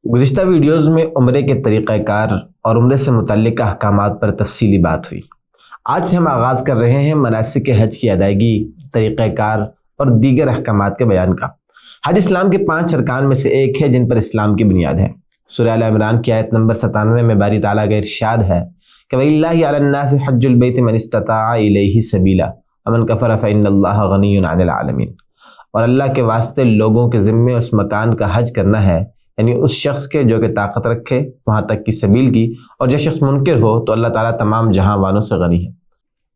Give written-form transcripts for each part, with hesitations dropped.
گزشتہ ویڈیوز میں عمرے کے طریقہ کار اور عمرے سے متعلق احکامات پر تفصیلی بات ہوئی۔ آج سے ہم آغاز کر رہے ہیں مناسک حج کی ادائیگی، طریقہ کار اور دیگر احکامات کے بیان کا۔ حج اسلام کے 5 ارکان میں سے ایک ہے جن پر اسلام کی بنیاد ہے۔ سورہ آل عمران کی آیت نمبر 97 میں باری تعالیٰ کا ارشاد ہے کہ وَلِلَّهِ عَلَى النَّاسِ حَجُّ الْبَيْتِ مَنِ اسْتَطَاعَ إِلَيْهِ سَبِيلًا وَمَنْ كَفَرَ فَإِنَّ اللَّهَ غَنِيٌّ عَنِ الْعَالَمِينَ۔ اور اللہ کے واسطے لوگوں کے ذمے اس مکان کا حج کرنا ہے، یعنی اس شخص کے جو کہ طاقت رکھے وہاں تک کی سبیل کی، اور جو شخص منکر ہو تو اللہ تعالیٰ تمام جہاں والوں سے غنی ہے۔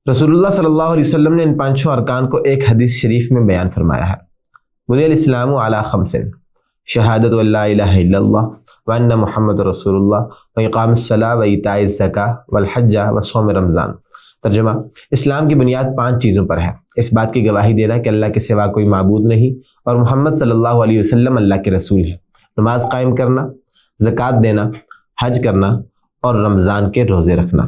رسول اللہ صلی اللہ علیہ وسلم نے ان 5 ارکان کو ایک حدیث شریف میں بیان فرمایا ہے۔ بنی الاسلام علی 5 شہادت ان لا الہ الا اللہ وان محمد رسول اللہ واقام الصلاۃ وایتاء الزکاۃ والحج وصوم رمضان۔ ترجمہ: اسلام کی بنیاد 5 چیزوں پر ہے۔ اس بات کی گواہی دینا کہ اللہ کے سوا کوئی معبود نہیں اور محمد صلی اللہ علیہ وسلم اللہ کے رسول ہیں، نماز قائم کرنا، زکوٰۃ دینا، حج کرنا اور رمضان کے روزے رکھنا۔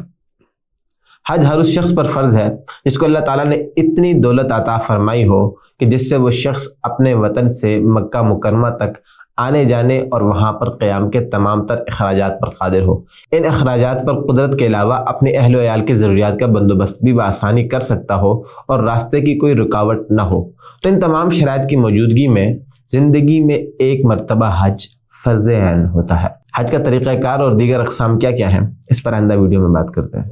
حج ہر اس شخص پر فرض ہے جس کو اللہ تعالیٰ نے اتنی دولت عطا فرمائی ہو کہ جس سے وہ شخص اپنے وطن سے مکہ مکرمہ تک آنے جانے اور وہاں پر قیام کے تمام تر اخراجات پر قادر ہو۔ ان اخراجات پر قدرت کے علاوہ اپنے اہل و عیال کی ضروریات کا بندوبست بھی بآسانی کر سکتا ہو اور راستے کی کوئی رکاوٹ نہ ہو۔ تو ان تمام شرائط کی موجودگی میں زندگی میں ایک مرتبہ حج فرض عین ہوتا ہے۔ حج کا طریقہ کار اور دیگر اقسام کیا کیا ہیں، اس پر آئندہ ویڈیو میں بات کرتے ہیں۔